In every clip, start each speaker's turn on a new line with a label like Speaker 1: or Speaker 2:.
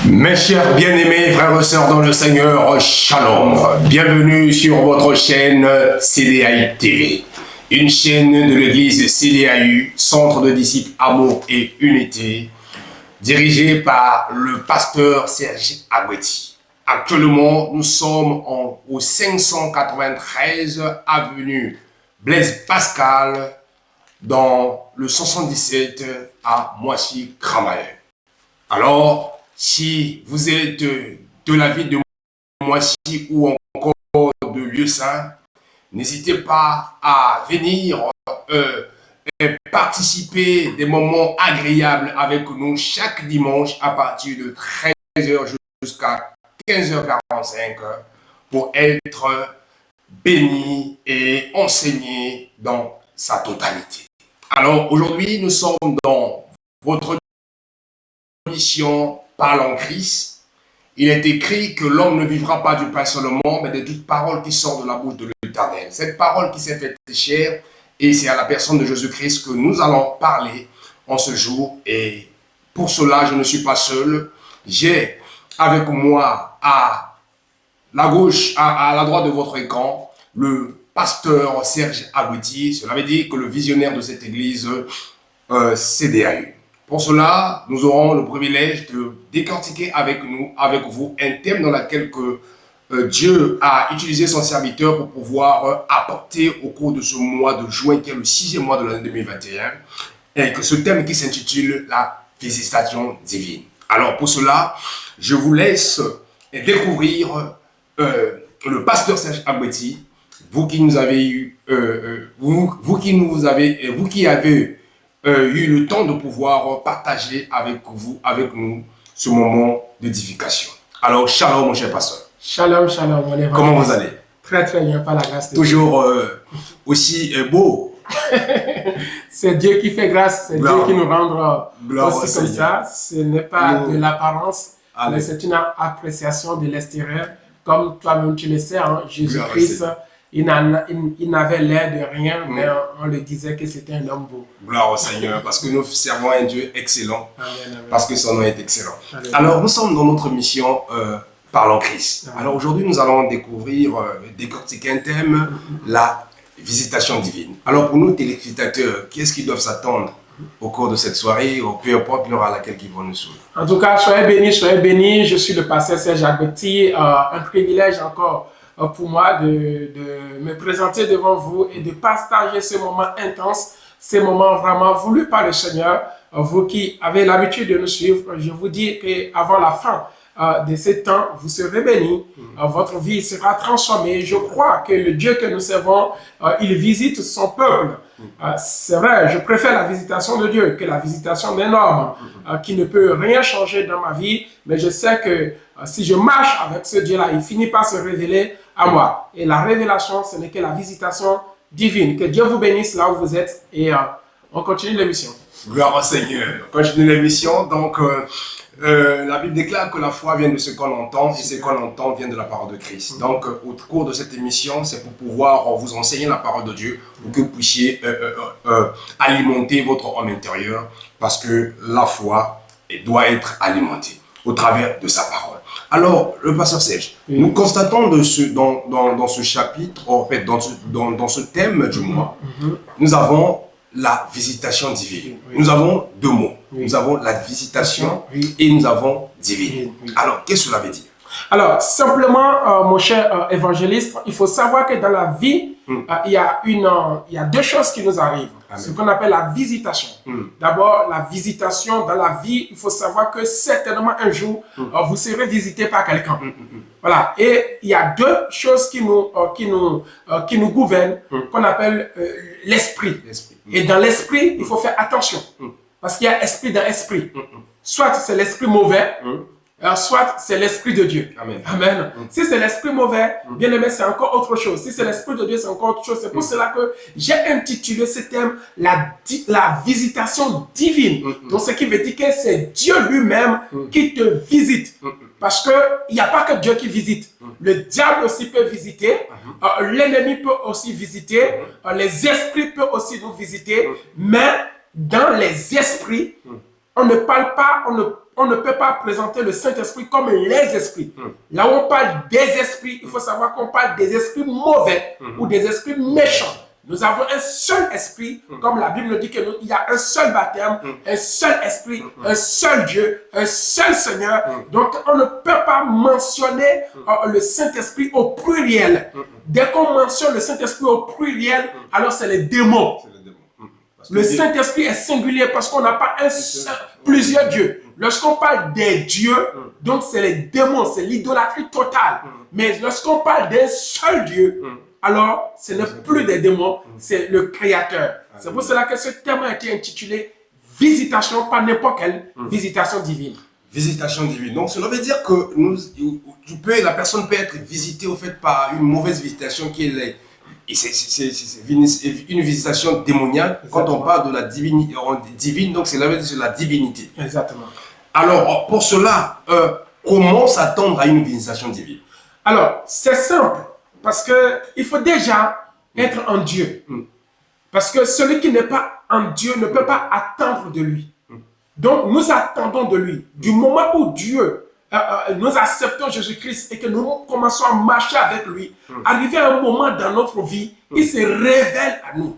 Speaker 1: Mes chers bien-aimés frères et sœurs dans le Seigneur, Shalom. Bienvenue sur votre chaîne CDAU TV, une chaîne de l'église CDAU, Centre de disciples, amour et unité, dirigée par le pasteur Serge Agoueti. Actuellement, nous sommes au 593 avenue Blaise Pascal, dans le 77 à Moissy-Cramail. Alors, si vous êtes de la ville de Moissy ou encore de Lieu-Saint, n'hésitez pas à venir participer des moments agréables avec nous chaque dimanche à partir de 13h jusqu'à 15h45 pour être béni et enseigné dans sa totalité. Alors aujourd'hui, nous sommes dans votre mission Parle en Christ. Il est écrit que l'homme ne vivra pas du pain seulement, mais de toute parole qui sort de la bouche de l'Éternel. Cette parole qui s'est faite chair, et c'est à la personne de Jésus-Christ que nous allons parler en ce jour. Et pour cela, je ne suis pas seul. J'ai avec moi à la gauche, à la droite de votre écran, le pasteur Serge Agoueti. Cela veut dire que le visionnaire de cette église CDAU. Pour cela, nous aurons le privilège de décortiquer avec vous, un thème dans lequel Dieu a utilisé son serviteur pour pouvoir apporter au cours de ce mois de juin, qui est le 6e mois de l'année 2021, et que ce thème qui s'intitule la visitation divine. Alors pour cela, je vous laisse découvrir le pasteur Serge Agoueti, vous qui avez eu le temps de pouvoir partager avec nous, ce moment d'édification. Alors, shalom, mon cher pasteur.
Speaker 2: Shalom, shalom, mon évangile.
Speaker 1: Comment vous allez?
Speaker 2: Très, très bien, par la grâce de
Speaker 1: Dieu. Toujours aussi beau.
Speaker 2: C'est Dieu qui fait grâce, c'est Dieu qui nous rend aussi comme ça. Ce n'est pas de l'apparence, mais c'est une appréciation de l'extérieur. Comme toi-même, tu le sais, hein, Jésus-Christ, il n'avait l'air de rien, mais on le disait que c'était un homme beau.
Speaker 1: Gloire au Seigneur, parce que nous servons un Dieu excellent, amen. Parce que son nom est excellent. Amen. Alors, nous sommes dans notre mission Parle en Christ. Amen. Alors, aujourd'hui, nous allons décortiquer un thème, la visitation divine. Alors, pour nous, téléspectateurs, qu'est-ce qu'ils doivent s'attendre au cours de cette soirée, ou peu importe l'heure à laquelle ils vont nous suivre?
Speaker 2: En tout cas, soyez bénis. Je suis le pasteur Serge Agoueti. Un privilège encore pour moi de me présenter devant vous et de partager ce moment intense, ces moments vraiment voulus par le Seigneur. Vous qui avez l'habitude de nous suivre, je vous dis qu'avant la fin de ce temps, vous serez bénis, votre vie sera transformée. Je crois que le Dieu que nous servons, il visite son peuple. C'est vrai, je préfère la visitation de Dieu que la visitation d'un homme qui ne peut rien changer dans ma vie, mais je sais que si je marche avec ce Dieu-là, il finit par se révéler à moi. Et la révélation, ce n'est que la visitation divine. Que Dieu vous bénisse là où vous êtes et on continue l'émission.
Speaker 1: Gloire au Seigneur. On continue l'émission. Donc, la Bible déclare que la foi vient de ce qu'on entend et ce qu'on entend vient de la parole de Christ. Donc, au cours de cette émission, c'est pour pouvoir vous enseigner la parole de Dieu pour que vous puissiez alimenter votre homme intérieur, parce que la foi doit être alimentée au travers de sa parole. Alors, le pasteur Serge, nous constatons dans ce chapitre, en fait, dans ce thème du mois, nous avons la visitation divine. Nous avons deux mots. Nous avons la visitation et nous avons divine. Alors, qu'est-ce que cela veut dire?
Speaker 2: Alors, simplement, mon cher évangéliste, il faut savoir que dans la vie, il y a deux choses qui nous arrivent. Amen. Ce qu'on appelle la visitation. D'abord, la visitation dans la vie, il faut savoir que certainement un jour, vous serez visité par quelqu'un. Voilà. Et il y a deux choses qui nous gouvernent, qu'on appelle l'esprit. Et dans l'esprit, il faut faire attention. Parce qu'il y a esprit dans esprit. Soit c'est l'esprit mauvais, soit c'est l'esprit de Dieu. Amen. Amen. Si c'est l'esprit mauvais, bien aimé, c'est encore autre chose. Si c'est l'esprit de Dieu, c'est encore autre chose. C'est pour cela que j'ai intitulé ce thème la visitation divine. Donc, ce qui veut dire que c'est Dieu lui-même qui te visite. Parce qu'il n'y a pas que Dieu qui visite. Le diable aussi peut visiter. L'ennemi peut aussi visiter. Les esprits peuvent aussi nous visiter. Mais dans les esprits, on ne parle pas, on ne peut pas présenter le Saint-Esprit comme les esprits. Là où on parle des esprits, il faut savoir qu'on parle des esprits mauvais ou des esprits méchants. Nous avons un seul esprit, comme la Bible nous dit qu'il y a un seul baptême, un seul esprit, un seul Dieu, un seul Seigneur. Donc, on ne peut pas mentionner le Saint-Esprit au pluriel. Dès qu'on mentionne le Saint-Esprit au pluriel, alors c'est les démons. Le Saint-Esprit est singulier parce qu'on n'a pas plusieurs dieux. Lorsqu'on parle des dieux, donc c'est les démons, c'est l'idolâtrie totale. Mais lorsqu'on parle d'un seul Dieu, alors ce n'est plus des démons, c'est le Créateur. C'est pour cela que ce thème a été intitulé Visitation, pas n'importe quelle visitation divine.
Speaker 1: Visitation divine. Donc cela veut dire que la personne peut être visitée au fait par une mauvaise visitation qui est une visitation démoniaque. Exactement. Quand on parle de la divine, donc c'est la divinité.
Speaker 2: Exactement.
Speaker 1: Alors, pour cela, comment s'attendre à une visitation divine?
Speaker 2: Alors, c'est simple, parce qu'il faut déjà être en Dieu. Parce que celui qui n'est pas en Dieu ne peut pas attendre de lui. Donc, nous attendons de lui. Du moment où Dieu, nous acceptons Jésus-Christ et que nous commençons à marcher avec lui, arrivé à un moment dans notre vie, il se révèle à nous.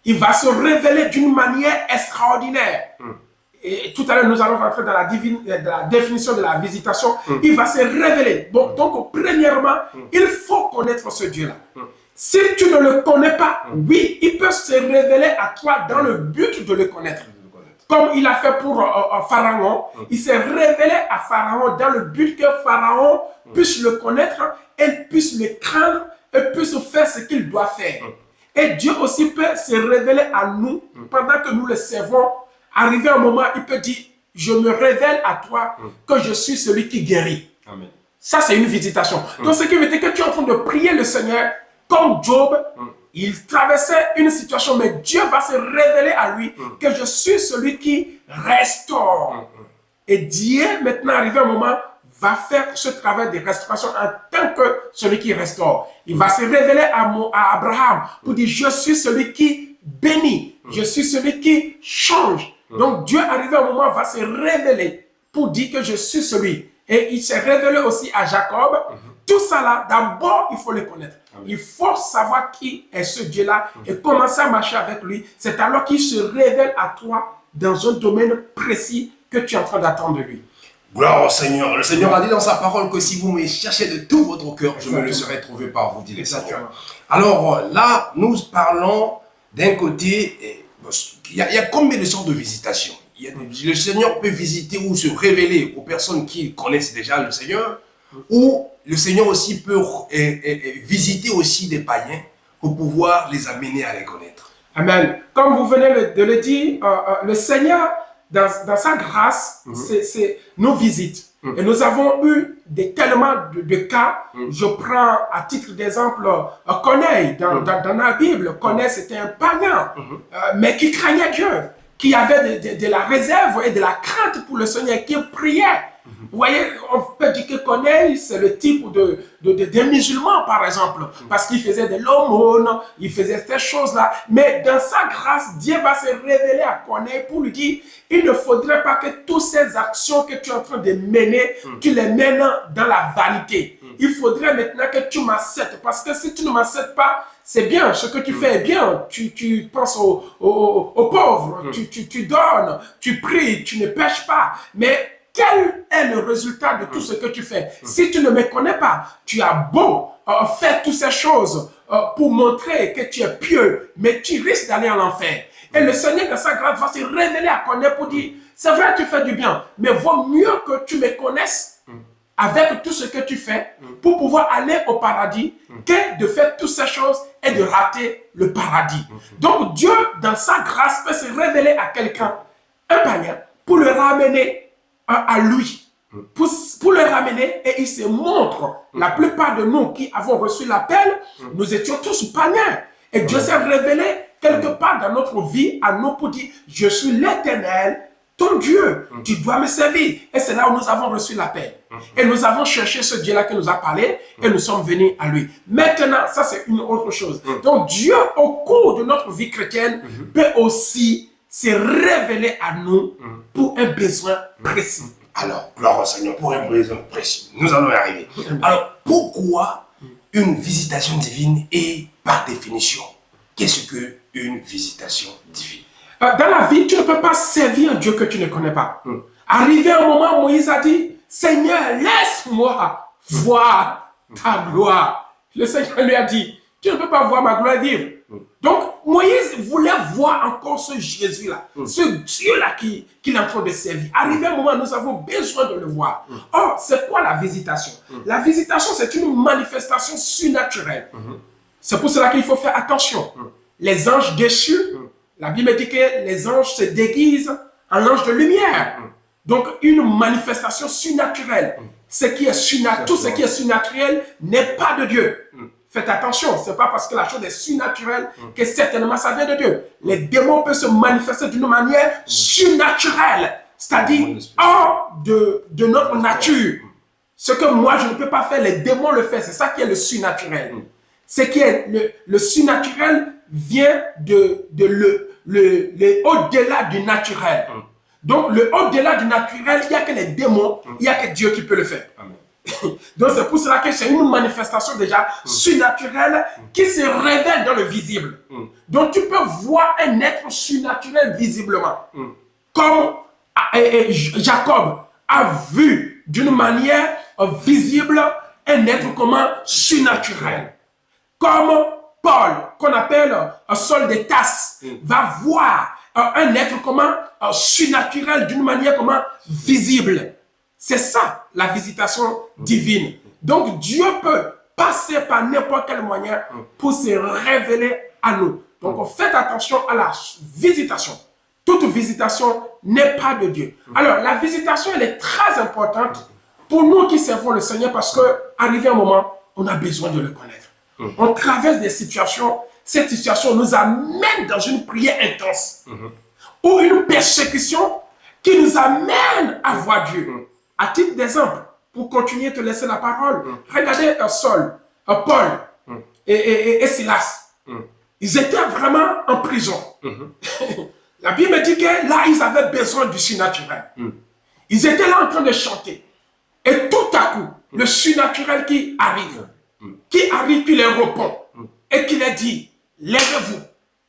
Speaker 2: Il va se révéler d'une manière extraordinaire. Et tout à l'heure, nous allons rentrer dans la définition de la visitation. Il va se révéler. Bon, donc, premièrement, il faut connaître ce Dieu-là. Si tu ne le connais pas, oui, il peut se révéler à toi dans le but de le connaître. Comme il a fait pour Pharaon, il s'est révélé à Pharaon dans le but que Pharaon puisse le connaître, et puisse le craindre, et puisse faire ce qu'il doit faire. Et Dieu aussi peut se révéler à nous pendant que nous le servons. Arrivé un moment, il peut dire, je me révèle à toi que je suis celui qui guérit. Amen. Ça, c'est une visitation. Donc, ce qui veut dire que tu es en train de prier le Seigneur, comme Job, il traversait une situation, mais Dieu va se révéler à lui que je suis celui qui restaure. Et Dieu, maintenant, arrivé un moment, va faire ce travail de restauration en tant que celui qui restaure. Il va se révéler à Abraham pour dire, je suis celui qui bénit, je suis celui qui change. Donc Dieu, arrivé à un moment, va se révéler pour dire que je suis celui. Et il s'est révélé aussi à Jacob. Tout ça là, d'abord, il faut le connaître. Il faut savoir qui est ce Dieu-là et commencer à marcher avec lui. C'est alors qu'il se révèle à toi dans un domaine précis que tu es en train d'attendre de lui.
Speaker 1: Gloire au Seigneur. Le Seigneur a dit dans sa parole que si vous me cherchez de tout votre cœur, je me le serai trouvé par vous, dit le Seigneur. Alors là, nous parlons d'un côté, il y a combien de sortes de visitations? Le Seigneur peut visiter ou se révéler aux personnes qui connaissent déjà le Seigneur, ou le Seigneur aussi peut visiter aussi des païens pour pouvoir les amener à les connaître.
Speaker 2: Amen. Comme vous venez de le dire, le Seigneur, dans sa grâce, nous visite. Et nous avons eu tellement de cas. Je prends à titre d'exemple Corneille, dans la Bible. Corneille, c'était un païen, mais qui craignait Dieu, qui avait de la réserve et de la crainte pour le Seigneur, qui priait. Vous voyez, on peut dire que Corneille, c'est le type des musulmans, par exemple, parce qu'il faisait de l'aumône, il faisait ces choses-là. Mais dans sa grâce, Dieu va se révéler à Corneille pour lui dire, il ne faudrait pas que toutes ces actions que tu es en train de mener, tu les mènes dans la vanité. Il faudrait maintenant que tu m'acceptes, parce que si tu ne m'acceptes pas, c'est bien, ce que tu fais est bien, tu penses aux pauvres, tu donnes, tu pries, tu ne pêches pas, mais quel est le résultat de tout ce que tu fais? Si tu ne me connais pas, tu as beau faire toutes ces choses pour montrer que tu es pieux, mais tu risques d'aller en enfer. Et le Seigneur de sa grâce va se révéler à connaître pour dire, c'est vrai, tu fais du bien, mais vaut mieux que tu me connaisses avec tout ce que tu fais pour pouvoir aller au paradis que de faire toutes ces choses et de rater le paradis. Donc Dieu, dans sa grâce, peut se révéler à quelqu'un, un païen, pour le ramener à lui, pour le ramener, et il se montre. La plupart de nous qui avons reçu l'appel, nous étions tous païens. Et Dieu s'est révélé quelque part dans notre vie à nous pour dire, je suis l'Éternel, ton Dieu, tu dois me servir. Et c'est là où nous avons reçu l'appel. Et nous avons cherché ce Dieu-là qui nous a parlé et nous sommes venus à lui. Maintenant, ça c'est une autre chose. Donc Dieu, au cours de notre vie chrétienne, peut aussi se révéler à nous pour un besoin précis.
Speaker 1: Alors, gloire au Seigneur, pour une raison précise, nous allons y arriver. Alors, pourquoi une visitation divine est par définition? Qu'est-ce qu'une visitation divine?
Speaker 2: Dans la vie, tu ne peux pas servir un Dieu que tu ne connais pas. Arrivé un moment, Moïse a dit, Seigneur, laisse-moi voir ta gloire. Le Seigneur lui a dit, tu ne peux pas voir ma gloire vivre. Donc, Moïse voulait voir encore ce Jésus-là, ce Dieu-là qu'il est en train de servir. Arrivé un moment, nous avons besoin de le voir. Or, c'est quoi la visitation? La visitation, c'est une manifestation surnaturelle. C'est pour cela qu'il faut faire attention. Les anges déchus, la Bible dit que les anges se déguisent en anges de lumière. Donc, une manifestation surnaturelle. Tout ce qui est surnaturel n'est pas de Dieu. Faites attention, ce n'est pas parce que la chose est surnaturelle que certainement ça vient de Dieu. Les démons peuvent se manifester d'une manière surnaturelle, c'est-à-dire hors de notre nature. Ce que moi je ne peux pas faire, les démons le font. C'est ça qui est le surnaturel. Ce qui est le surnaturel vient de au-delà du naturel. Donc, le au-delà du naturel, il n'y a que les démons, il n'y a que Dieu qui peut le faire. Amen. Donc, c'est pour cela que c'est une manifestation déjà surnaturelle qui se révèle dans le visible. Donc, tu peux voir un être surnaturel visiblement. Comme Jacob a vu d'une manière visible un être comment surnaturel. Comme Paul, qu'on appelle Saul de Tarse, va voir un être comment surnaturel d'une manière comment visible. C'est ça la visitation divine. Donc Dieu peut passer par n'importe quel moyen pour se révéler à nous. Donc faites attention à la visitation. Toute visitation n'est pas de Dieu. Alors la visitation elle est très importante pour nous qui servons le Seigneur parce que arrivé un moment, on a besoin de le connaître. On traverse des situations. Cette situation nous amène dans une prière intense ou une persécution qui nous amène à voir Dieu. À titre d'exemple, pour continuer de te laisser la parole, regardez Saul, Paul et Silas. Ils étaient vraiment en prison. La Bible dit que là, ils avaient besoin du surnaturel. Ils étaient là en train de chanter. Et tout à coup, le surnaturel qui arrive, qui les répond et qui les dit, lèvez-vous,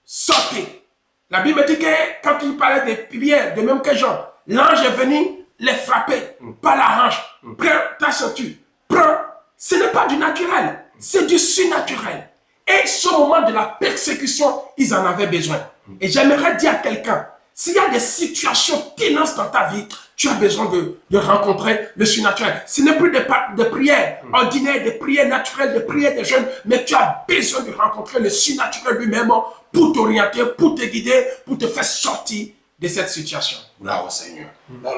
Speaker 2: sortez. La Bible dit que quand il parlait des prières, de même que Jean, l'ange est venu les frapper par la hanche. Prends ta ceinture, prends. Ce n'est pas du naturel, c'est du surnaturel. Et ce moment de la persécution, ils en avaient besoin. Et j'aimerais dire à quelqu'un, s'il y a des situations ténances dans ta vie, tu as besoin de rencontrer le surnaturel. Ce n'est plus des prières ordinaires, des prières naturelles, des prières des jeunes, mais tu as besoin de rencontrer le surnaturel lui-même pour t'orienter, pour te guider, pour te faire sortir de cette situation.
Speaker 1: Gloire au Seigneur.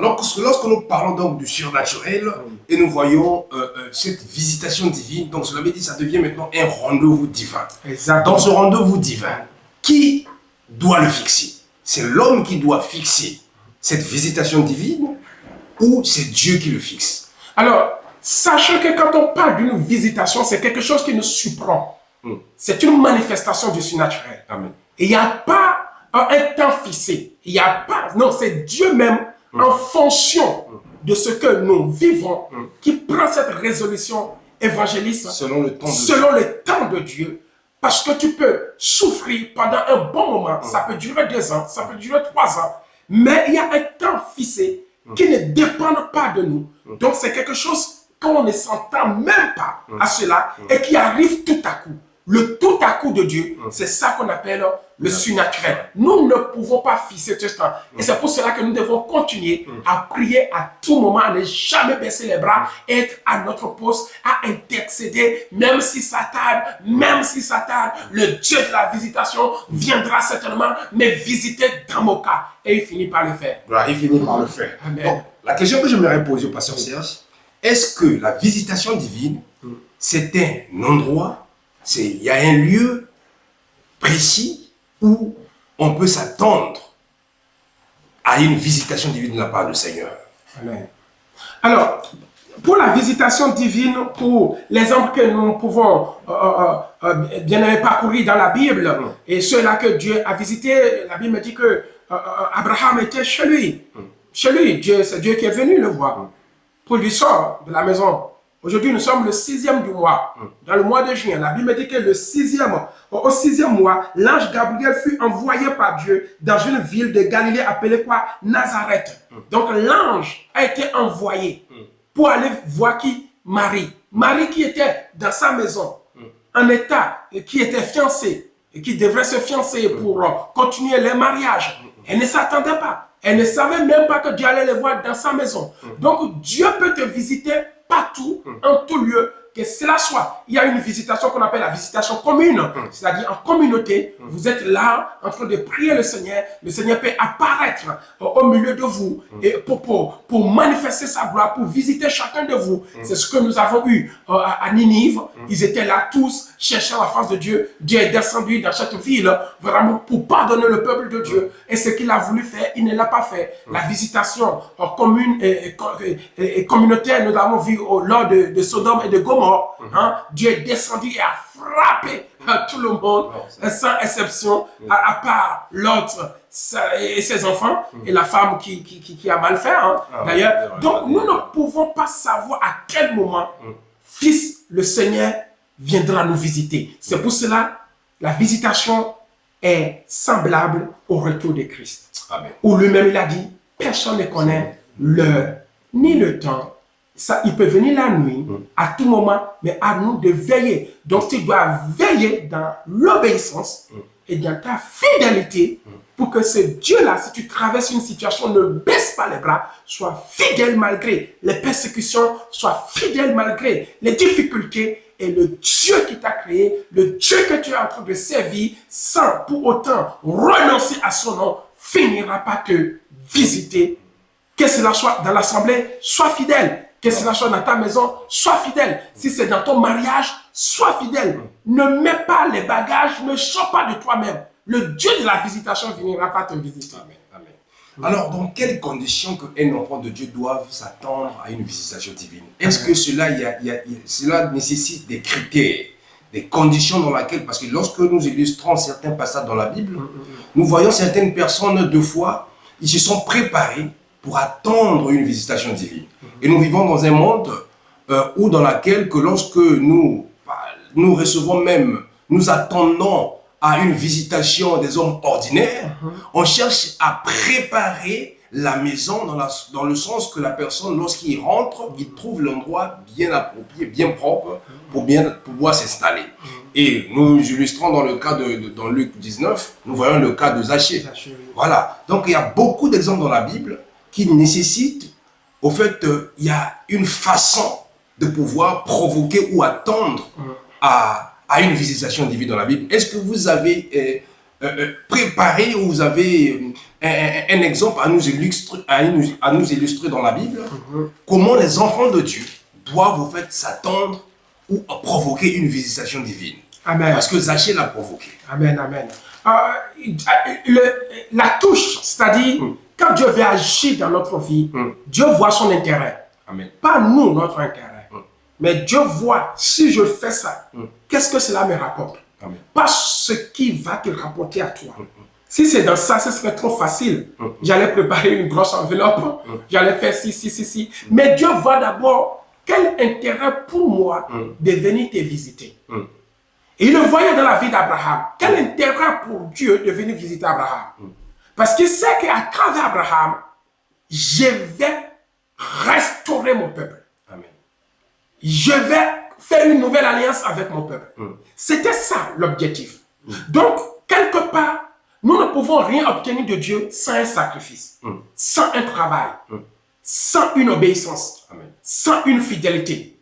Speaker 1: Lorsque nous parlons donc du surnaturel et nous voyons cette visitation divine, donc cela veut dire que ça devient maintenant un rendez-vous divin.
Speaker 2: Exactement.
Speaker 1: Dans ce rendez-vous divin, qui doit le fixer? C'est l'homme qui doit fixer cette visitation divine ou c'est Dieu qui le fixe? Alors, sachez que quand on parle d'une visitation, c'est quelque chose qui nous surprend. C'est une manifestation du surnaturel. Amen. Et il n'y a pas un temps fixé. Il n'y a pas. Non, c'est Dieu même, en fonction de ce que nous vivons, qui prend cette résolution évangéliste selon le temps de Dieu. Parce que tu peux souffrir pendant un bon moment. Ça peut durer 2 ans, ça peut durer 3 ans. Mais il y a un temps fixé qui ne dépend pas de nous. Donc c'est quelque chose qu'on ne s'entend même pas à cela et qui arrive tout à coup. Le tout à coup de Dieu, c'est ça qu'on appelle le surnaturel. Nous ne pouvons pas fixer ce temps. Et c'est pour cela que nous devons continuer à prier à tout moment, à ne jamais baisser les bras, être à notre poste, à intercéder, même si ça tarde, le Dieu de la visitation viendra certainement me visiter dans mon cas. Et il finit par le faire. Voilà, il finit par le faire.
Speaker 2: Amen.
Speaker 1: Donc, la question que j'aimerais poser au pasteur Serge, est-ce que la visitation divine, c'est un endroit, il y a un lieu précis où on peut s'attendre à une visitation divine de la part du Seigneur?
Speaker 2: Amen. Alors, pour la visitation divine, pour l'exemple que nous pouvons bien parcourir dans la Bible, et ceux-là que Dieu a visités, la Bible dit que Abraham était chez lui. chez lui. C'est Dieu qui est venu le voir. Pour lui sort de la maison. Aujourd'hui, nous sommes le 6e du mois. Dans le mois de juin, la Bible dit que au 6e mois, l'ange Gabriel fut envoyé par Dieu dans une ville de Galilée appelée quoi? Nazareth. Donc l'ange a été envoyé pour aller voir qui? Marie. Marie qui était dans sa maison, en état, qui était fiancée, et qui devrait se fiancer pour continuer les mariages. Elle ne s'attendait pas. Elle ne savait même pas que Dieu allait les voir dans sa maison. Donc Dieu peut te visiter partout, en tout lieu, que cela soit. Il y a une visitation qu'on appelle la visitation commune, c'est-à-dire en communauté, vous êtes là en train de prier le Seigneur peut apparaître au milieu de vous et pour manifester sa gloire, pour visiter chacun de vous. C'est ce que nous avons eu à Ninive. Ils étaient là tous, cherchant la face de Dieu. Dieu est descendu dans cette ville, vraiment pour pardonner le peuple de Dieu. Et ce qu'il a voulu faire, il ne l'a pas fait. La visitation commune et communautaire, nous l'avons vu lors de Sodome et de Gomorrhe. Dieu est descendu et a frappé tout le monde, sans exception, à part l'autre et ses enfants, et la femme qui a mal fait, d'ailleurs. Donc, nous ne pouvons pas savoir à quel moment, Fils, le Seigneur, viendra nous visiter. C'est pour cela, la visitation est semblable au retour de Christ.
Speaker 1: Amen.
Speaker 2: Où lui-même, il a dit, personne ne connaît l'heure ni le temps. Ça, il peut venir la nuit, à tout moment, mais à nous de veiller. Donc, tu dois veiller dans l'obéissance et dans ta fidélité pour que ce Dieu-là, si tu traverses une situation, ne baisse pas les bras, sois fidèle malgré les persécutions, sois fidèle malgré les difficultés. Et le Dieu qui t'a créé, le Dieu que tu es en train de servir, sans pour autant renoncer à son nom, finira par te visiter. Que cela soit dans l'assemblée, sois fidèle. Que cela soit dans ta maison, sois fidèle. Si c'est dans ton mariage, sois fidèle. Ne mets pas les bagages, ne sors pas de toi-même. Le Dieu de la visitation finira par te visiter.
Speaker 1: Amen. Amen. Alors, dans quelles conditions qu'un enfant de Dieu doit s'attendre à une visitation divine? Est-ce que cela nécessite des critères, des conditions dans lesquelles, parce que lorsque nous illustrons certains passages dans la Bible, nous voyons certaines personnes, deux fois, ils se sont préparés pour attendre une visitation divine. Et nous vivons dans un monde où dans lequel que lorsque nous recevons même, nous attendons à une visitation des hommes ordinaires, on cherche à préparer la maison dans le sens que la personne, lorsqu'il rentre, il trouve l'endroit bien approprié, bien propre pour bien pouvoir s'installer. Et nous illustrons dans le cas dans Luc 19, nous voyons le cas de Zachée. Voilà. Donc il y a beaucoup d'exemples dans la Bible qui nécessitent, au fait, il y a une façon de pouvoir provoquer ou attendre à une visitation divine dans la Bible. Est-ce que vous avez préparé ou vous avez un exemple à nous illustrer dans la Bible, comment les enfants de Dieu doivent au fait s'attendre ou provoquer une visitation divine?
Speaker 2: Amen.
Speaker 1: Parce que Zachée l'a provoqué.
Speaker 2: Amen, amen. La touche, c'est-à-dire, quand Dieu veut agir dans notre vie, Dieu voit son intérêt.
Speaker 1: Amen.
Speaker 2: Pas nous, notre intérêt. Mais Dieu voit, si je fais ça, qu'est-ce que cela me rapporte?
Speaker 1: Amen.
Speaker 2: Pas ce qui va te rapporter à toi. Si c'est dans ça, ce serait trop facile. J'allais préparer une grosse enveloppe, j'allais faire ci. Mais Dieu voit d'abord quel intérêt pour moi de venir te visiter. Et il le voyait dans la vie d'Abraham. Quel intérêt pour Dieu de venir visiter Abraham? Parce qu'il sait qu'à travers Abraham, je vais restaurer mon peuple.
Speaker 1: Amen.
Speaker 2: Je vais faire une nouvelle alliance avec mon peuple. C'était ça l'objectif. Donc, quelque part, nous ne pouvons rien obtenir de Dieu sans un sacrifice, sans un travail, sans une obéissance, sans une fidélité.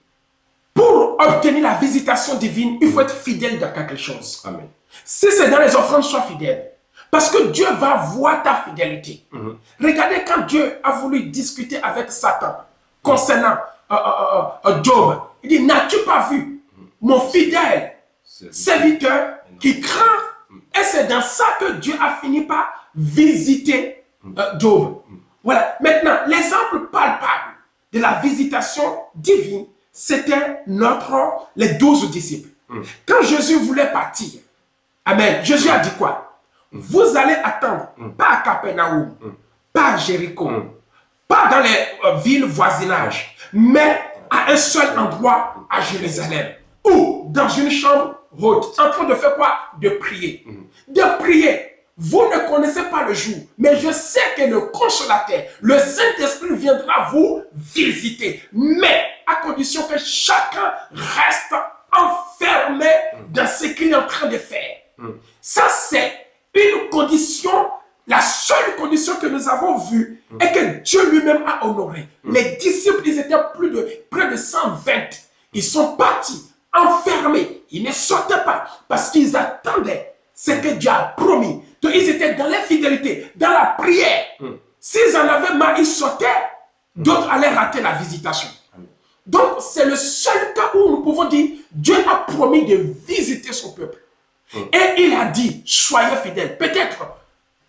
Speaker 2: Pour obtenir la visitation divine, il faut être fidèle dans quelque chose.
Speaker 1: Amen.
Speaker 2: Si c'est dans les offrandes, sois fidèle. Parce que Dieu va voir ta fidélité. Regardez quand Dieu a voulu discuter avec Satan concernant Job. Il dit, n'as-tu pas vu mon fidèle serviteur qui craint? Et c'est dans ça que Dieu a fini par visiter Job. Voilà. Maintenant, l'exemple palpable de la visitation divine, c'était les 12 disciples. Quand Jésus voulait partir, Amen, Jésus a dit quoi? Vous allez attendre, pas à Capernaum, pas à Jéricho, pas dans les villes voisinages, mais à un seul endroit à Jérusalem, ou dans une chambre haute, en train de faire quoi? De prier. De prier. Vous ne connaissez pas le jour, mais je sais que le consolateur, le Saint-Esprit viendra vous visiter. Mais à condition que chacun reste enfermé dans ce qu'il est en train de faire. Ça, c'est une condition, la seule condition que nous avons vue et que Dieu lui-même a honorée. Les disciples, ils étaient près de 120. Ils sont partis, enfermés. Ils ne sortaient pas parce qu'ils attendaient ce que Dieu a promis. Donc, ils étaient dans l'infidélité, dans la prière. S'ils en avaient marre, ils sortaient. D'autres allaient rater la visitation. Donc, c'est le seul cas où nous pouvons dire Dieu a promis de visiter son peuple. Et il a dit, soyez fidèles. Peut-être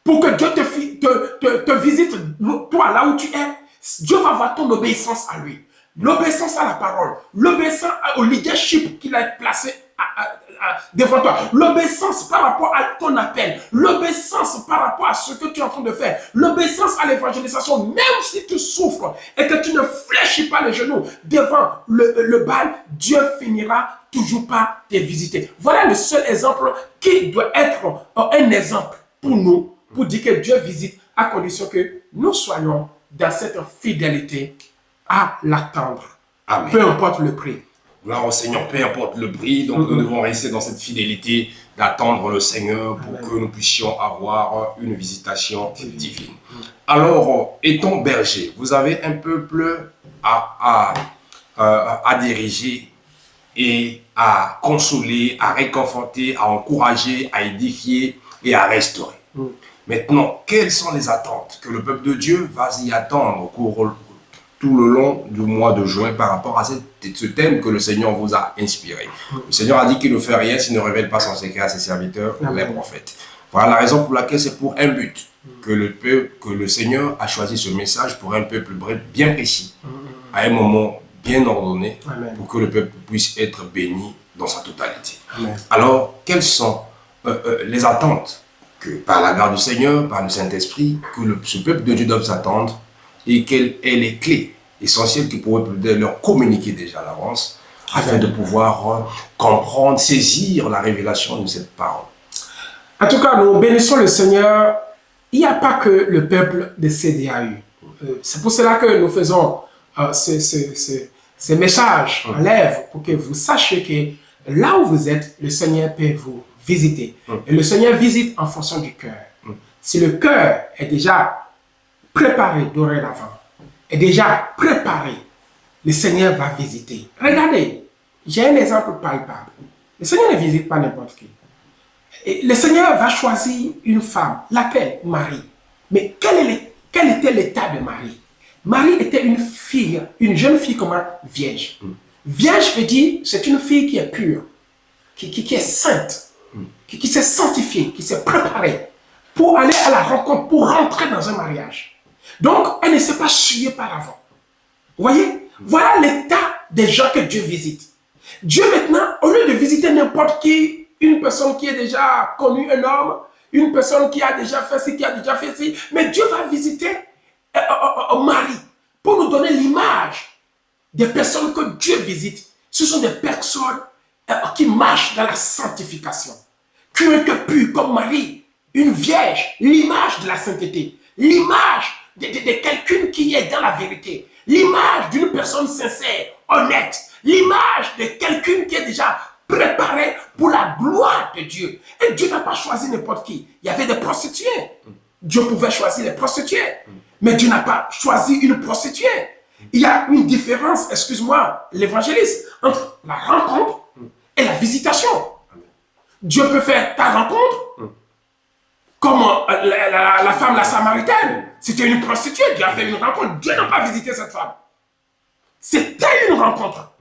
Speaker 2: pour que Dieu te visite, toi, là où tu es, Dieu va voir ton obéissance à lui. L'obéissance à la parole, l'obéissance au leadership qu'il a placé devant toi, l'obéissance par rapport à ton appel, l'obéissance par rapport à ce que tu es en train de faire, l'obéissance à l'évangélisation, même si tu souffres et que tu ne fléchis pas les genoux devant le Baal, Dieu finira toujours par te visiter. Voilà le seul exemple qui doit être un exemple pour nous, pour dire que Dieu visite à condition que nous soyons dans cette fidélité à l'attendre. Peu importe le prix.
Speaker 1: Gloire au Seigneur, peu importe le prix, donc nous devons rester dans cette fidélité d'attendre le Seigneur pour que nous puissions avoir une visitation divine. Alors, étant berger, vous avez un peuple à diriger et à consoler, à réconforter, à encourager, à édifier et à restaurer. Maintenant, quelles sont les attentes que le peuple de Dieu va y attendre tout le long du mois de juin par rapport à ce thème que le Seigneur vous a inspiré? Le Seigneur a dit qu'il ne fait rien s'il ne révèle pas son secret à ses serviteurs, les prophètes. Voilà la raison pour laquelle c'est pour un but que le Seigneur a choisi ce message pour un peuple bien précis, à un moment bien ordonné, pour que le peuple puisse être béni dans sa totalité. Alors, quelles sont les attentes que, par la grâce du Seigneur, par le Saint-Esprit, que ce peuple de Dieu doit s'attendre, et quelles sont les clés essentielles qui pourraient leur communiquer déjà à l'avance afin de pouvoir comprendre, saisir la révélation de cette parole.
Speaker 2: En tout cas, nous bénissons le Seigneur. Il n'y a pas que le peuple de CDAU. C'est pour cela que nous faisons ces messages en live pour que vous sachiez que là où vous êtes, le Seigneur peut vous visiter. Et le Seigneur visite en fonction du cœur. Si le cœur est déjà préparé dorénavant, est déjà préparé, le Seigneur va visiter. Regardez, j'ai un exemple palpable. Le Seigneur ne visite pas n'importe qui. Et le Seigneur va choisir une femme, laquelle? Marie. Mais quel était l'état de Marie? Marie était une fille, une jeune fille comme vierge. Vierge veut dire, c'est une fille qui est pure, qui est sainte, qui s'est sanctifiée, qui s'est préparée pour aller à la rencontre, pour rentrer dans un mariage. Donc, elle ne s'est pas souillée par avant. Vous voyez? Voilà l'état des gens que Dieu visite. Dieu maintenant, au lieu de visiter n'importe qui, une personne qui est déjà connue, un homme, une personne qui a déjà fait ci, qui a déjà fait ci, mais Dieu va visiter Marie pour nous donner l'image des personnes que Dieu visite. Ce sont des personnes qui marchent dans la sanctification, qui ont été pures comme Marie, une vierge, l'image de la sainteté, l'image de quelqu'un qui est dans la vérité, l'image d'une personne sincère, honnête, l'image de quelqu'un qui est déjà préparé pour la gloire de Dieu. Et Dieu n'a pas choisi n'importe qui. Il y avait des prostituées. Dieu pouvait choisir les prostituées, mais Dieu n'a pas choisi une prostituée. Il y a une différence, excuse-moi, l'évangéliste, entre la rencontre et la visitation. Dieu peut faire ta rencontre comme la femme, la Samaritaine. C'était une prostituée, Dieu a fait une rencontre. Dieu n'a pas visité cette femme. C'était une rencontre.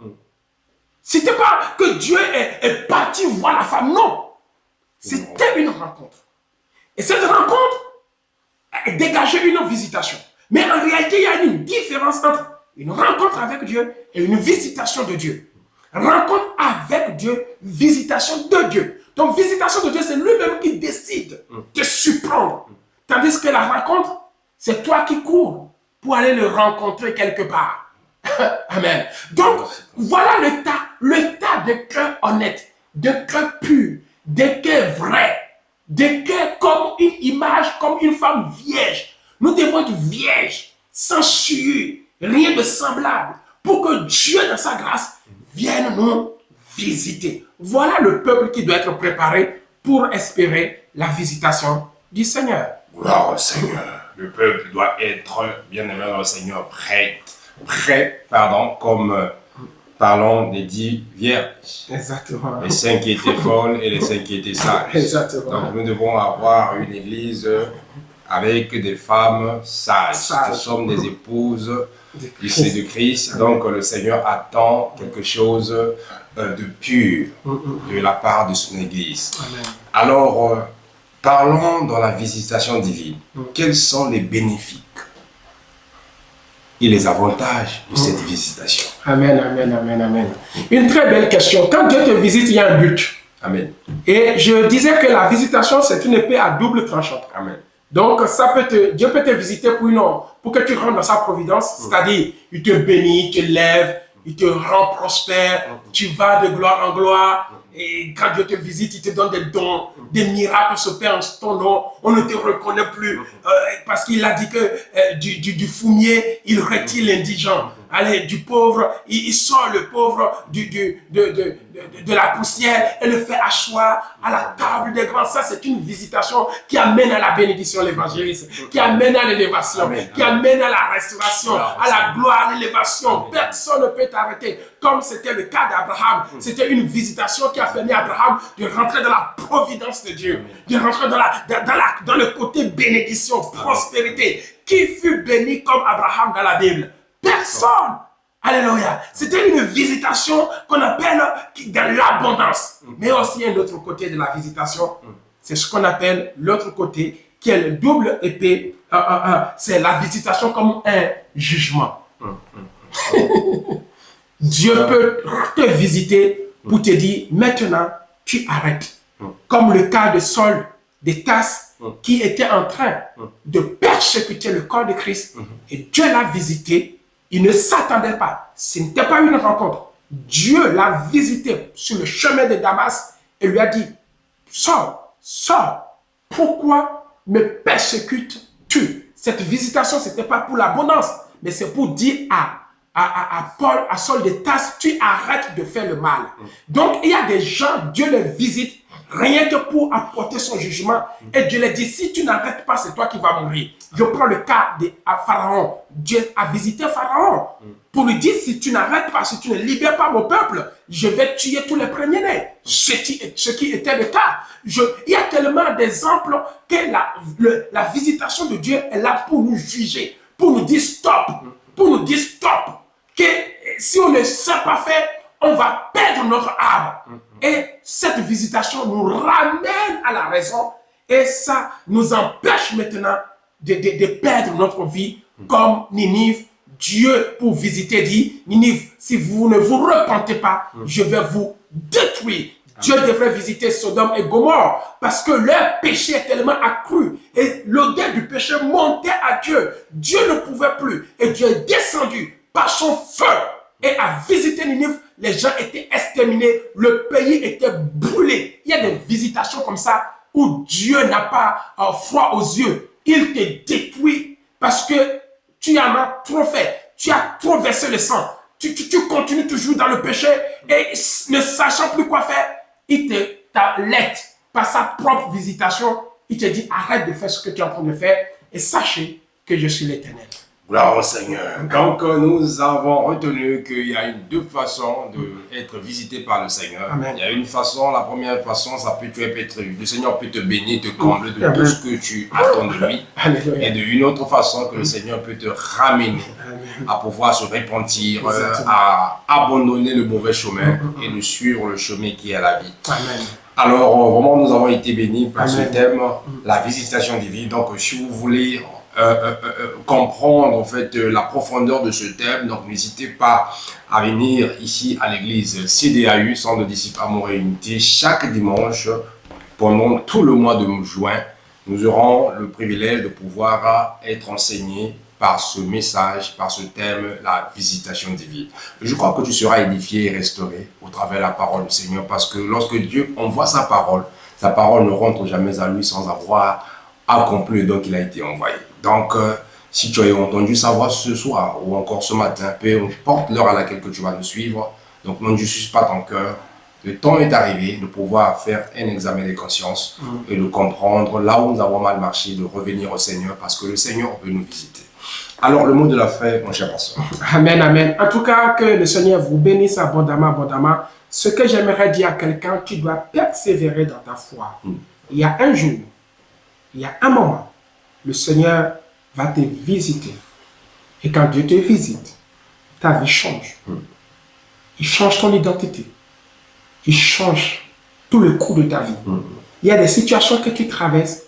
Speaker 2: C'était pas que Dieu est parti voir la femme, non. C'était une rencontre. Et cette rencontre dégageait une visitation. Mais en réalité, il y a une différence entre une rencontre avec Dieu et une visitation de Dieu. Rencontre avec Dieu, visitation de Dieu. Donc, visitation de Dieu, c'est lui-même qui décide de surprendre. Tandis que la rencontre, c'est toi qui cours pour aller le rencontrer quelque part. Amen. Donc, voilà le tas de cœurs honnêtes, de cœurs purs, de cœurs vrais, de cœurs comme une image, comme une femme vierge. Nous devons être vierges, sans souillure, rien de semblable, pour que Dieu, dans sa grâce, vienne nous visiter. Voilà le peuple qui doit être préparé pour espérer la visitation du Seigneur.
Speaker 1: Gloire au Seigneur. Le peuple doit être, bien aimé dans le Seigneur, prêt, comme parlons des 10 vierges.
Speaker 2: Exactement.
Speaker 1: Les 5 qui étaient folles et les 5 qui étaient sages.
Speaker 2: Exactement.
Speaker 1: Donc nous devons avoir une église avec des femmes sages. Nous sommes des épouses de Christ. Donc le Seigneur attend quelque chose de pur de la part de son église.
Speaker 2: Amen.
Speaker 1: Alors, parlons dans la visitation divine. Quels sont les bénéfices et les avantages de cette visitation?
Speaker 2: Amen, amen, amen, amen. Une très belle question. Quand Dieu te visite, il y a un but.
Speaker 1: Amen.
Speaker 2: Et je disais que la visitation, c'est une épée à double tranchant.
Speaker 1: Amen.
Speaker 2: Donc, Dieu peut te visiter pour que tu rentres dans sa providence. C'est-à-dire, il te bénit, il te lève, il te rend prospère, tu vas de gloire en gloire. Et quand Dieu te visite, il te donne des dons, des miracles s'opèrent en ton nom. On ne te reconnaît plus parce qu'il a dit que du fumier, il retire l'indigent. Allez, du pauvre, il sort le pauvre de la poussière et le fait asseoir à la table des grands. Ça, c'est une visitation qui amène à la bénédiction, l'évangéliste, qui amène à l'élévation, qui amène à la restauration, à la gloire, à l'élévation. Personne ne peut t'arrêter. Comme c'était le cas d'Abraham, c'était une visitation qui a permis à Abraham de rentrer dans la providence de Dieu, de rentrer dans le côté bénédiction, prospérité. Qui fut béni comme Abraham dans la Bible? Personne. Alléluia. C'était une visitation qu'on appelle dans l'abondance. Mais aussi un autre côté de la visitation, c'est ce qu'on appelle l'autre côté, qui est le double épée. C'est la visitation comme un jugement. Dieu peut te visiter pour te dire, maintenant, tu arrêtes. Comme le cas de Saul, de Tarse, qui était en train de persécuter le corps de Christ. Et Dieu l'a visité. Il ne s'attendait pas. Ce n'était pas une rencontre. Dieu l'a visité sur le chemin de Damas et lui a dit, Saul, pourquoi me persécutes-tu? Cette visitation, ce n'était pas pour l'abondance, mais c'est pour dire à Saul de Tarse, tu arrêtes de faire le mal. Donc, il y a des gens, Dieu les visite rien que pour apporter son jugement. Et Dieu leur dit, si tu n'arrêtes pas, c'est toi qui vas mourir. Je prends le cas de Pharaon. Dieu a visité Pharaon pour lui dire, si tu n'arrêtes pas, si tu ne libères pas mon peuple, je vais tuer tous les premiers-nés. Ce qui était le cas. Il y a tellement d'exemples que la visitation de Dieu est là pour nous juger, pour nous dire stop, que si on ne sait pas faire, on va perdre notre âme. Et cette visitation nous ramène à la raison et ça nous empêche maintenant de perdre notre vie comme Ninive. Dieu, pour visiter, dit, Ninive, si vous ne vous repentez pas, je vais vous détruire. Dieu devrait visiter Sodome et Gomorrhe parce que leur péché est tellement accru et l'odeur du péché montait à Dieu. Dieu ne pouvait plus et Dieu est descendu par son feu et a visité Ninive. Les gens étaient exterminés, le pays était brûlé. Il y a des visitations comme ça où Dieu n'a pas froid aux yeux. Il te détruit parce que tu en as trop fait. Tu as trop versé le sang. Tu continues toujours dans le péché et ne sachant plus quoi faire, il t'alerte par sa propre visitation. Il te dit arrête de faire ce que tu es en train de faire et sachez que je suis l'Éternel.
Speaker 1: Gloire au Seigneur. Donc nous avons retenu qu'il y a deux façons d'être visité par le Seigneur.
Speaker 2: Amen.
Speaker 1: Il y a une façon, la première façon, ça peut être, le Seigneur peut te bénir, te combler de tout ce que tu attends de lui.
Speaker 2: Alléluia.
Speaker 1: Et d'une autre façon que le Seigneur peut te ramener à pouvoir se repentir, à abandonner le mauvais chemin et de suivre le chemin qui est la vie.
Speaker 2: Amen.
Speaker 1: Alors vraiment nous avons été bénis par ce thème, la visitation divine. Donc si vous voulez comprendre en fait la profondeur de ce thème, donc n'hésitez pas à venir ici à l'église CDAU, Centre de Disciples Amour et Unité, chaque dimanche pendant tout le mois de juin. Nous aurons le privilège de pouvoir être enseignés par ce message, par ce thème, la visitation divine. Je crois que tu seras édifié et restauré au travers de la parole du Seigneur, parce que lorsque Dieu envoie sa parole ne rentre jamais à lui sans avoir accompli le don qu'il a été envoyé. Donc, si tu as entendu sa voix ce soir ou encore ce matin, peu importe l'heure à laquelle que tu vas nous suivre, donc ne suscite pas ton cœur. Le temps est arrivé de pouvoir faire un examen de conscience et de comprendre là où nous avons mal marché, de revenir au Seigneur parce que le Seigneur veut nous visiter. Alors, le mot de la fin, mon cher pasteur.
Speaker 2: Amen, amen. En tout cas, que le Seigneur vous bénisse abondamment, abondamment. Ce que j'aimerais dire à quelqu'un, tu dois persévérer dans ta foi. Il y a un jour, il y a un moment, le Seigneur va te visiter. Et quand Dieu te visite, ta vie change. Il change ton identité. Il change tout le cours de ta vie. Il y a des situations que tu traverses.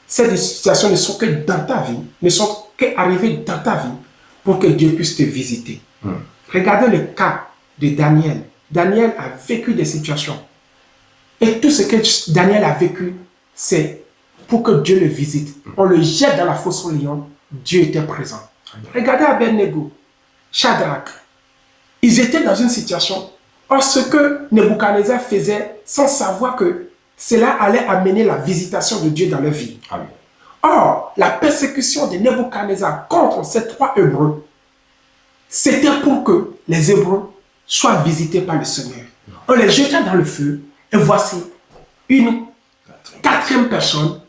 Speaker 2: Ces situations ne sont que dans ta vie, ne sont qu'arrivées dans ta vie pour que Dieu puisse te visiter. Regardez le cas de Daniel. Daniel a vécu des situations. Et tout ce que Daniel a vécu, c'est pour que Dieu le visite. On le jette dans la fosse au lion, Dieu était présent. Regardez Abednego, Shadrach. Ils étaient dans une situation. Or, ce que Nebuchadnezzar faisait sans savoir que cela allait amener la visitation de Dieu dans leur vie.
Speaker 1: Amen.
Speaker 2: Or, la persécution de Nebuchadnezzar contre ces trois Hébreux, c'était pour que les Hébreux soient visités par le Seigneur. On les jeta dans le feu et voici une quatrième personne,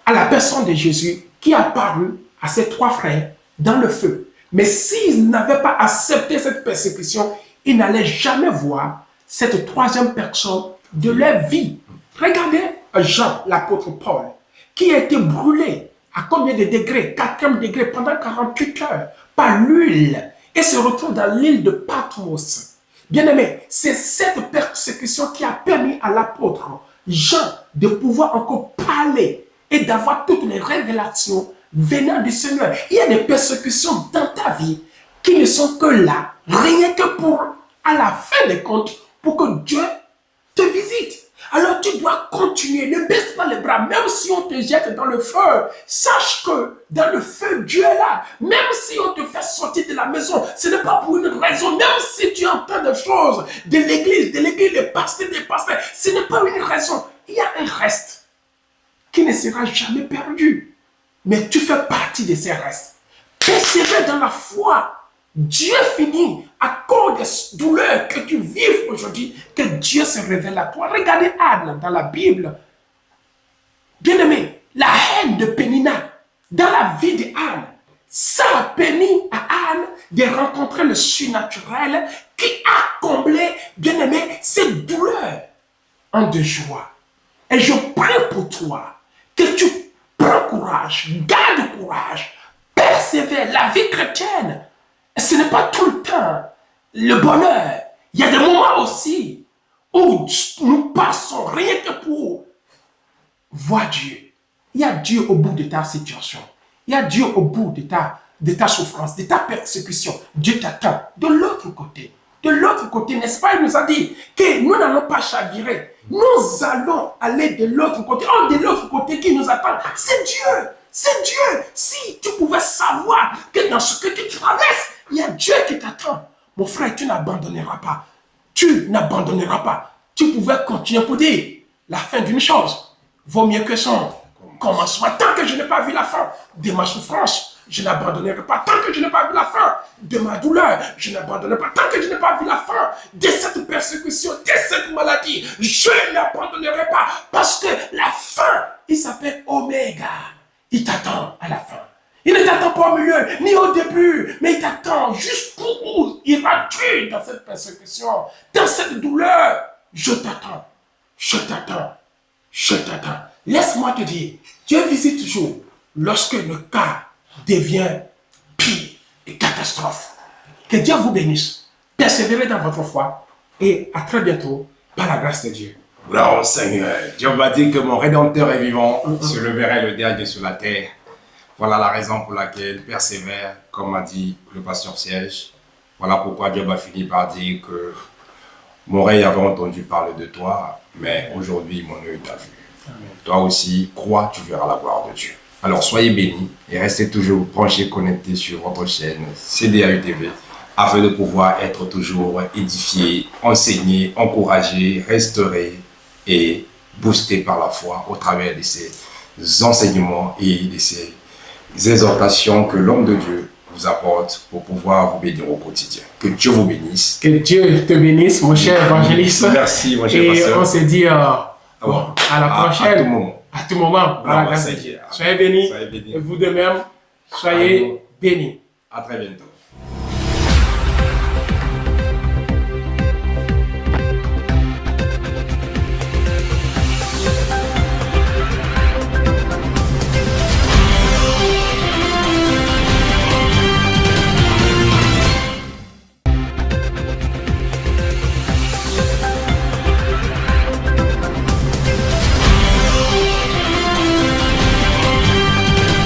Speaker 2: à la personne de Jésus, qui apparut à ses trois frères dans le feu. Mais s'ils n'avaient pas accepté cette persécution, ils n'allaient jamais voir cette troisième personne de leur vie. Regardez Jean, l'apôtre Paul, qui a été brûlé à combien de degrés? 4e degré pendant 48 heures par l'huile et se retrouve dans l'île de Patmos. Bien-aimé, c'est cette persécution qui a permis à l'apôtre Jean de pouvoir encore parler et d'avoir toutes les révélations venant du Seigneur. Il y a des persécutions dans ta vie qui ne sont que là, rien que pour, à la fin des comptes, pour que Dieu te visite. Alors tu dois continuer, ne baisse pas les bras, même si on te jette dans le feu, sache que dans le feu, Dieu est là. Même si on te fait sortir de la maison, ce n'est pas pour une raison, même si tu entends des choses de l'église, les pasteurs, des pasteurs, ce n'est pas une raison. Il y a un reste qui ne sera jamais perdu. Mais tu fais partie de ces restes. Persévère dans la foi. Dieu finit à cause des douleurs que tu vives aujourd'hui, que Dieu se révèle à toi. Regardez Anne dans la Bible. Bien-aimé, la haine de Pénina dans la vie d'Anne, ça a permis à Anne de rencontrer le surnaturel qui a comblé, bien-aimé, ses douleurs en de joie. Et je prie pour toi que tu prends courage, garde courage, persévère. La vie chrétienne, ce n'est pas tout le temps le bonheur. Il y a des moments aussi où nous passons rien que pour voir Dieu. Il y a Dieu au bout de ta situation. Il y a Dieu au bout de ta souffrance, de ta persécution. Dieu t'attend de l'autre côté. De l'autre côté, n'est-ce pas? Il nous a dit que nous n'allons pas chavirer. Nous allons aller de l'autre côté. Oh, de l'autre côté qui nous attend, c'est Dieu. C'est Dieu. Si tu pouvais savoir que dans ce que tu traverses, il y a Dieu qui t'attend. Mon frère, tu n'abandonneras pas. Tu n'abandonneras pas. Tu pouvais continuer pour dire la fin d'une chose vaut mieux que son commencement. Tant que je n'ai pas vu la fin de ma souffrance, je n'abandonnerai pas. Tant que je n'ai pas vu la fin de ma douleur, je n'abandonnerai pas. Tant que je n'ai pas vu la fin de cette persécution, de cette maladie, je n'abandonnerai pas. Parce que la fin, il s'appelle Oméga. Il t'attend à la fin. Il ne t'attend pas au milieu, ni au début, mais il t'attend jusqu'où iras-tu dans cette persécution, dans cette douleur. Je t'attends, je t'attends, je t'attends. Laisse-moi te dire, Dieu visite toujours lorsque le cas devient pire et catastrophe. Que Dieu vous bénisse. Persévérez dans votre foi et à très bientôt par la grâce de Dieu.
Speaker 1: Gloire au Seigneur. Dieu m'a dit que mon Rédempteur est vivant, se leverait le dernier sur la terre. Voilà la raison pour laquelle persévère, comme m'a dit le pasteur Serge. Voilà pourquoi Dieu a fini par dire que mon oreille avait entendu parler de toi, mais aujourd'hui mon œil t'a vu. Amen. Toi aussi, crois, tu verras la gloire de Dieu. Alors soyez bénis et restez toujours branchés, connectés sur votre chaîne CDAU TV afin de pouvoir être toujours édifiés, enseignés, encouragés, restaurés et boostés par la foi au travers de ces enseignements et de ces exhortations que l'homme de Dieu vous apporte pour pouvoir vous bénir au quotidien. Que Dieu vous bénisse.
Speaker 2: Que Dieu te bénisse, mon cher évangéliste.
Speaker 1: Merci, mon cher
Speaker 2: Et
Speaker 1: pasteur.
Speaker 2: on se dit à la prochaine.
Speaker 1: À tout moment.
Speaker 2: À tout moment. Par la grâce de Dieu. Soyez bénis. Et vous de même, soyez bénis.
Speaker 1: À très bientôt.